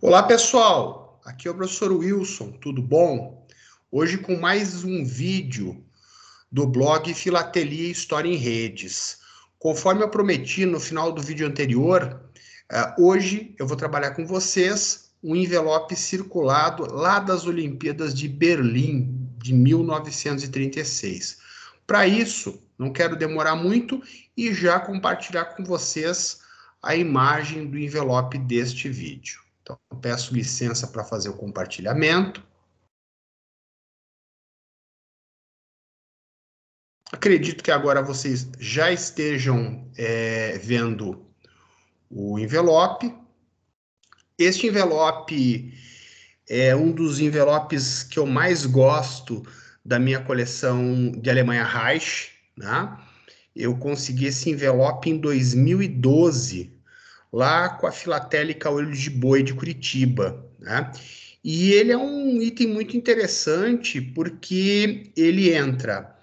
Olá, pessoal! Aqui é o professor Wilson, tudo bom? Hoje com mais um vídeo do blog Filatelia e História em Redes. Conforme eu prometi no final do vídeo anterior, hoje eu vou trabalhar com vocês um envelope circulado lá das Olimpíadas de Berlim, de 1936. Para isso, não quero demorar muito e já compartilhar com vocês a imagem do envelope deste vídeo. Então, peço licença para fazer o compartilhamento. Acredito que agora vocês já estejam vendo o envelope. Este envelope é um dos envelopes que eu mais gosto da minha coleção de Alemanha Reich, né? Eu consegui esse envelope em 2012, lá com a Filatélica Olho de Boi de Curitiba, né? E ele é um item muito interessante porque ele entra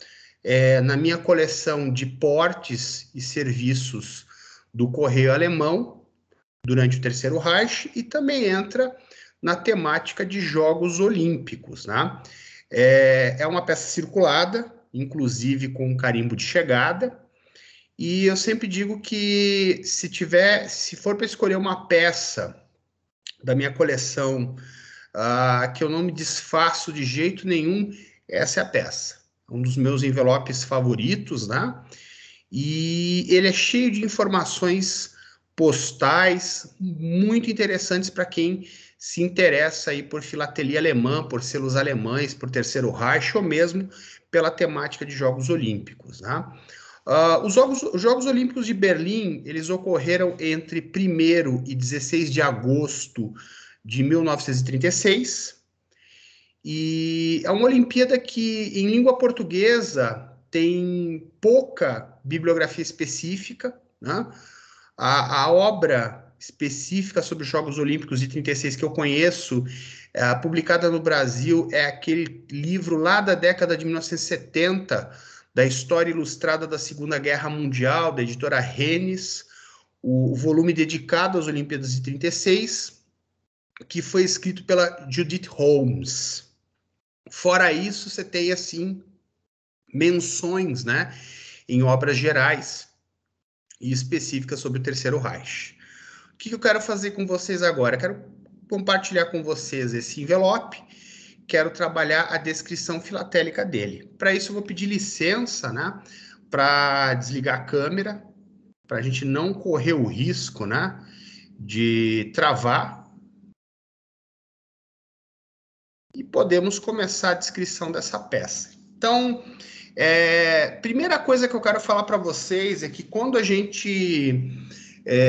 na minha coleção de portes e serviços do Correio Alemão durante o Terceiro Reich e também entra na temática de Jogos Olímpicos, né? É uma peça circulada, inclusive com um carimbo de chegada, e eu sempre digo que se for para escolher uma peça da minha coleção que eu não me desfaço de jeito nenhum, essa é a peça. Um dos meus envelopes favoritos, né? E ele é cheio de informações postais muito interessantes para quem se interessa aí por filatelia alemã, por selos alemães, por Terceiro Reich ou mesmo pela temática de Jogos Olímpicos, né? Os Jogos Olímpicos de Berlim, eles ocorreram entre 1º e 16 de agosto de 1936, e é uma Olimpíada que, em língua portuguesa, tem pouca bibliografia específica, né? A obra específica sobre os Jogos Olímpicos de 36 que eu conheço, publicada no Brasil, é aquele livro lá da década de 1970, da História Ilustrada da Segunda Guerra Mundial, da editora Rennes, o volume dedicado às Olimpíadas de 36, que foi escrito pela Judith Holmes. Fora isso, você tem, assim, menções, né, em obras gerais e específicas sobre o Terceiro Reich. O que eu quero fazer com vocês agora? Quero compartilhar com vocês esse envelope, quero trabalhar a descrição filatélica dele. Para isso, eu vou pedir licença, né, para desligar a câmera, para a gente não correr o risco, né, de travar. E podemos começar a descrição dessa peça. Então, primeira coisa que eu quero falar para vocês é que quando a gente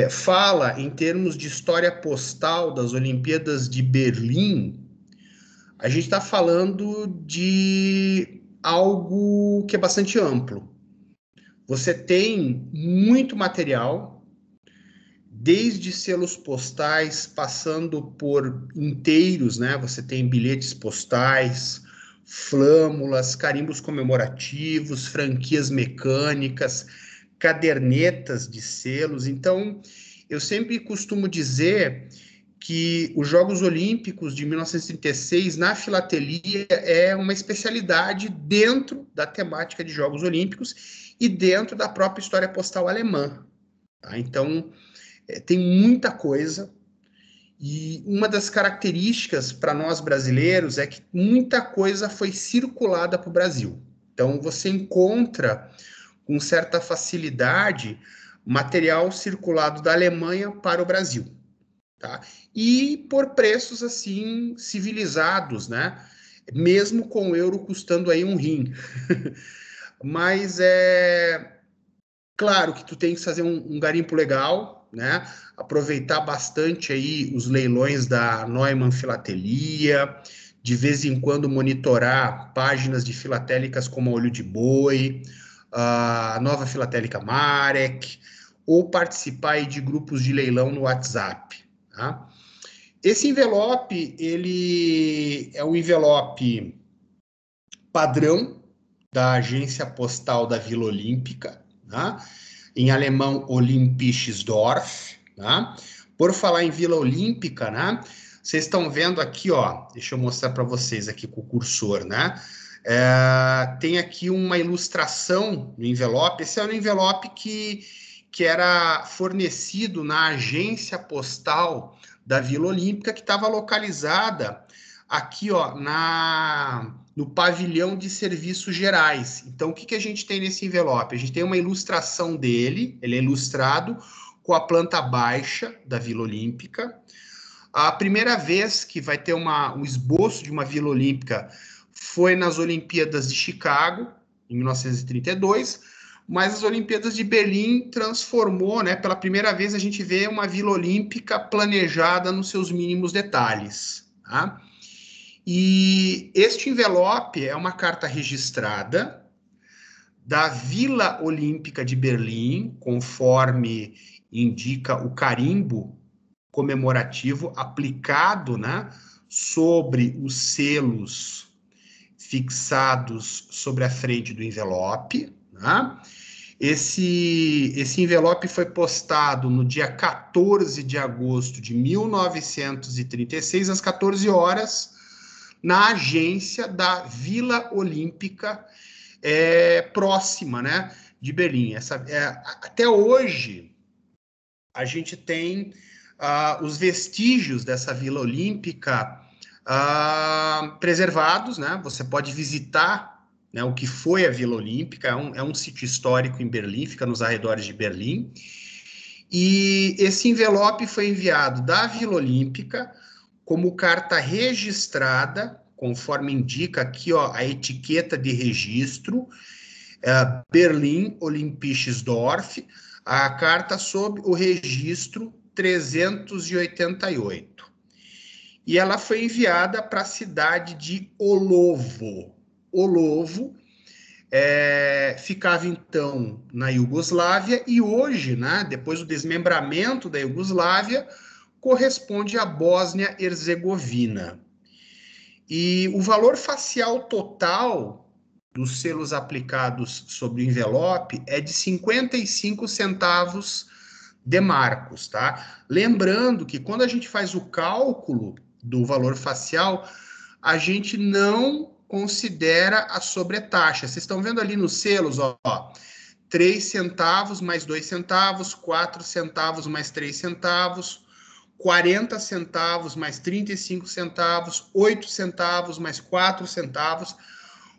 fala em termos de história postal das Olimpíadas de Berlim, a gente está falando de algo que é bastante amplo. Você tem muito material, desde selos postais, passando por inteiros, né? Você tem bilhetes postais, flâmulas, carimbos comemorativos, franquias mecânicas, cadernetas de selos. Então, eu sempre costumo dizer que os Jogos Olímpicos de 1936 na filatelia é uma especialidade dentro da temática de Jogos Olímpicos e dentro da própria história postal alemã. Tá? Então, tem muita coisa, e uma das características para nós brasileiros é que muita coisa foi circulada para o Brasil. Então, você encontra com certa facilidade material circulado da Alemanha para o Brasil, tá? E por preços assim civilizados, né? Mesmo com o euro custando aí um rim. Mas é claro que tu tem que fazer um garimpo legal, né? Aproveitar bastante aí os leilões da Neumann Filatelia, de vez em quando monitorar páginas de filatélicas como a Olho de Boi, a Nova Filatélica Marek, ou participar aí de grupos de leilão no WhatsApp, tá? Esse envelope, ele é um envelope padrão da agência postal da Vila Olímpica, né? Em alemão Olympisches Dorf, né? Por falar em Vila Olímpica, né? Vocês estão vendo aqui, ó, deixa eu mostrar para vocês aqui com o cursor, né? Tem aqui uma ilustração no envelope. Esse é o envelope que era fornecido na agência postal da Vila Olímpica, que estava localizada aqui, ó, no pavilhão de serviços gerais. Então, o que a gente tem nesse envelope? A gente tem uma ilustração dele, ele é ilustrado com a planta baixa da Vila Olímpica. A primeira vez que vai ter um esboço de uma Vila Olímpica foi nas Olimpíadas de Chicago, em 1932, mas as Olimpíadas de Berlim transformou, né? Pela primeira vez a gente vê uma Vila Olímpica planejada nos seus mínimos detalhes, tá? E este envelope é uma carta registrada da Vila Olímpica de Berlim, conforme indica o carimbo comemorativo aplicado, né, sobre os selos fixados sobre a frente do envelope, né? Esse envelope foi postado no dia 14 de agosto de 1936, às 14 horas, na agência da Vila Olímpica próxima, né, de Berlim. Até hoje, a gente tem os vestígios dessa Vila Olímpica preservados, né? Você pode visitar, né, o que foi a Vila Olímpica, é um sítio histórico em Berlim, fica nos arredores de Berlim. E esse envelope foi enviado da Vila Olímpica como carta registrada, conforme indica aqui, ó, a etiqueta de registro, Berlim Olympisches Dorf, a carta sob o registro 388. E ela foi enviada para a cidade de Olovo. Olovo ficava então na Iugoslávia e hoje, né, depois do desmembramento da Iugoslávia, corresponde à Bósnia-Herzegovina. E o valor facial total dos selos aplicados sobre o envelope é de 55 centavos de marcos, tá? Lembrando que quando a gente faz o cálculo do valor facial, a gente não considera a sobretaxa. Vocês estão vendo ali nos selos, ó, 3 centavos mais 2 centavos, 4 centavos mais 3 centavos, 40 centavos mais 35 centavos, 8 centavos mais 4 centavos.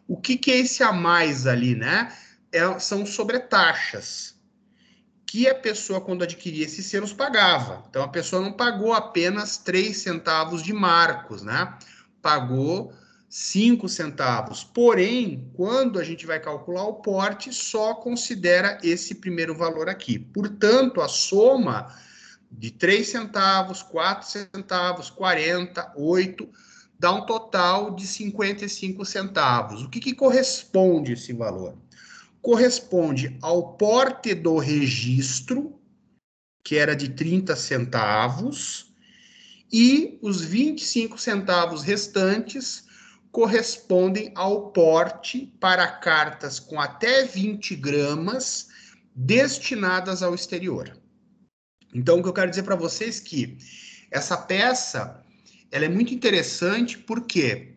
O que é esse a mais ali, né? São sobretaxas que a pessoa, quando adquiria esses selos, pagava. Então, a pessoa não pagou apenas 3 centavos de marcos, né? Pagou 5 centavos. Porém, quando a gente vai calcular o porte, só considera esse primeiro valor aqui. Portanto, a soma de 3 centavos, 4 centavos, 40, 8, dá um total de 55 centavos. O que corresponde esse valor? Corresponde ao porte do registro, que era de 30 centavos, e os 25 centavos restantes correspondem ao porte para cartas com até 20 gramas destinadas ao exterior. Então, o que eu quero dizer para vocês é que essa peça ela é muito interessante, por quê?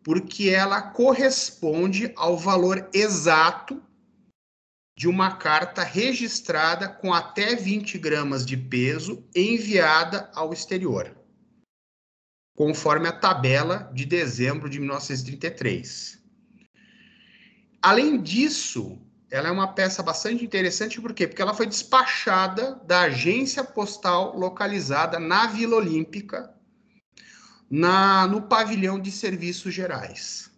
Porque ela corresponde ao valor exato de uma carta registrada com até 20 gramas de peso enviada ao exterior, conforme a tabela de dezembro de 1933. Além disso, ela é uma peça bastante interessante, por quê? Porque ela foi despachada da agência postal localizada na Vila Olímpica, no pavilhão de serviços gerais.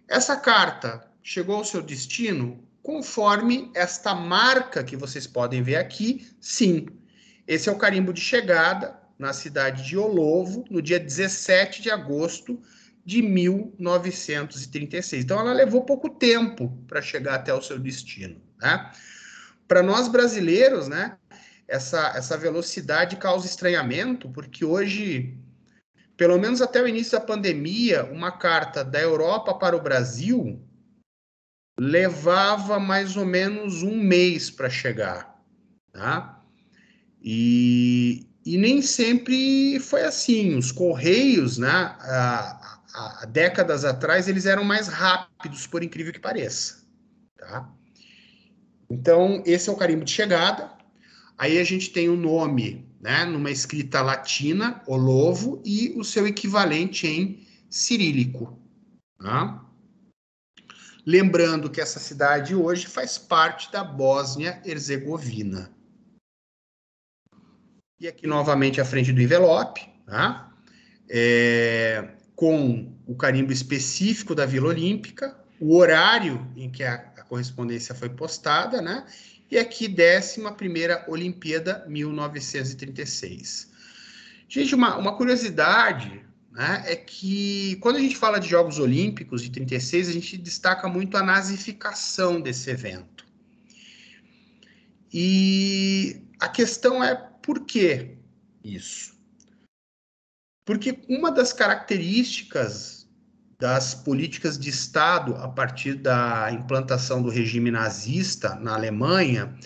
Essa carta chegou ao seu destino conforme esta marca que vocês podem ver aqui, sim. Esse é o carimbo de chegada na cidade de Olovo, no dia 17 de agosto de 1936. Então, ela levou pouco tempo para chegar até o seu destino, né? Para nós brasileiros, né, essa velocidade causa estranhamento, porque hoje, pelo menos até o início da pandemia, uma carta da Europa para o Brasil levava mais ou menos um mês para chegar, tá? E E nem sempre foi assim. Os correios, né, há décadas atrás, eles eram mais rápidos, por incrível que pareça. Tá? Então, esse é o carimbo de chegada. Aí a gente tem o nome, né, numa escrita latina, olovo, e o seu equivalente em cirílico. Tá? Lembrando que essa cidade hoje faz parte da Bósnia-Herzegovina. E aqui novamente à frente do envelope, tá? Com o carimbo específico da Vila Olímpica, o horário em que a correspondência foi postada, né? E aqui, 11ª Olimpíada 1936. Gente, uma curiosidade, né, é que quando a gente fala de Jogos Olímpicos de 36, a gente destaca muito a nazificação desse evento. E a questão é por que isso? Porque uma das características das políticas de Estado a partir da implantação do regime nazista na Alemanha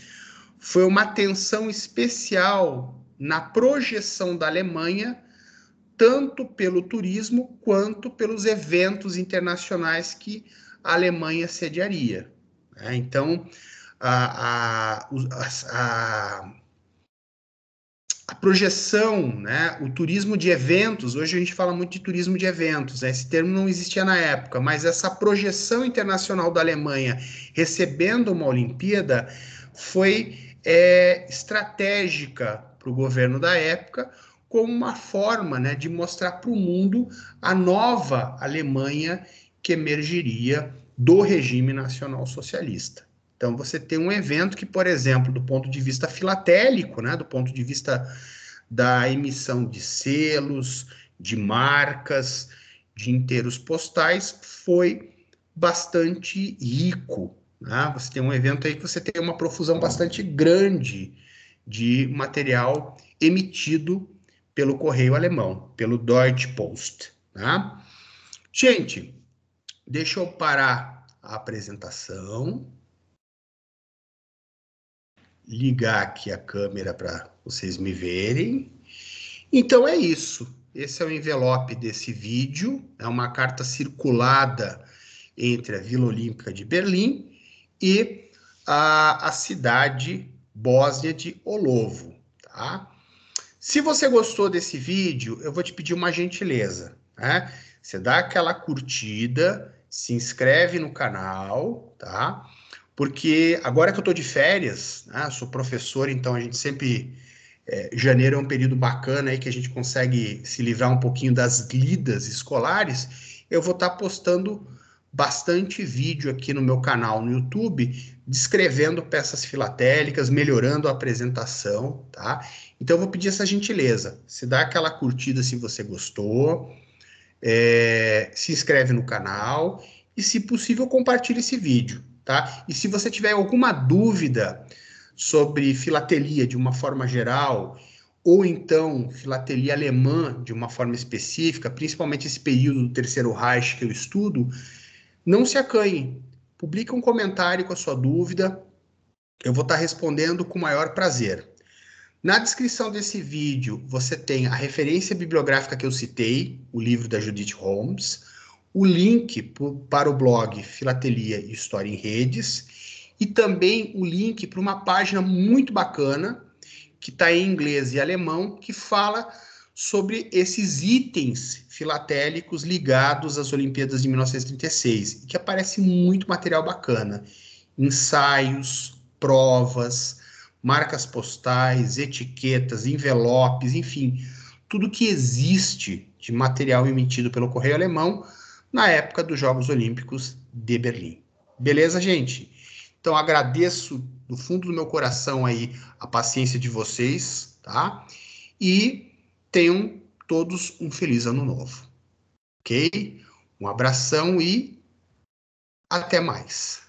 foi uma atenção especial na projeção da Alemanha, tanto pelo turismo quanto pelos eventos internacionais que a Alemanha sediaria. Então, a projeção, né, o turismo de eventos, hoje a gente fala muito de turismo de eventos, né, esse termo não existia na época, mas essa projeção internacional da Alemanha recebendo uma Olimpíada foi estratégica para o governo da época, como uma forma, né, de mostrar para o mundo a nova Alemanha que emergiria do regime nacional socialista. Então, você tem um evento que, por exemplo, do ponto de vista filatélico, né, do ponto de vista da emissão de selos, de marcas, de inteiros postais, foi bastante rico. Né? Você tem um evento aí que você tem uma profusão bastante grande de material emitido pelo correio alemão, pelo Deutsche Post. Né? Gente, deixa eu parar a apresentação, ligar aqui a câmera para vocês me verem. Então é isso. Esse é o envelope desse vídeo. É uma carta circulada entre a Vila Olímpica de Berlim e a cidade bósnia de Olovo. Tá? Se você gostou desse vídeo, eu vou te pedir uma gentileza. Né? Você dá aquela curtida, se inscreve no canal, tá? Porque agora que eu estou de férias, né, sou professor, então a gente sempre... janeiro é um período bacana aí que a gente consegue se livrar um pouquinho das lidas escolares. Eu vou estar postando bastante vídeo aqui no meu canal no YouTube, descrevendo peças filatélicas, melhorando a apresentação, tá? Então eu vou pedir essa gentileza. Se dá aquela curtida se você gostou, se inscreve no canal e, se possível, compartilhe esse vídeo, tá? E se você tiver alguma dúvida sobre filatelia de uma forma geral, ou então filatelia alemã de uma forma específica, principalmente esse período do Terceiro Reich que eu estudo, não se acanhe. Publique um comentário com a sua dúvida, eu vou estar respondendo com o maior prazer. Na descrição desse vídeo, você tem a referência bibliográfica que eu citei, o livro da Judith Holmes, o link para o blog Filatelia e História em Redes, e também o link para uma página muito bacana, que está em inglês e alemão, que fala sobre esses itens filatélicos ligados às Olimpíadas de 1936, e que aparece muito material bacana. Ensaios, provas, marcas postais, etiquetas, envelopes, enfim, tudo que existe de material emitido pelo Correio Alemão na época dos Jogos Olímpicos de Berlim. Beleza, gente? Então, agradeço do fundo do meu coração aí a paciência de vocês, tá? E tenham todos um feliz ano novo, ok? Um abração e até mais.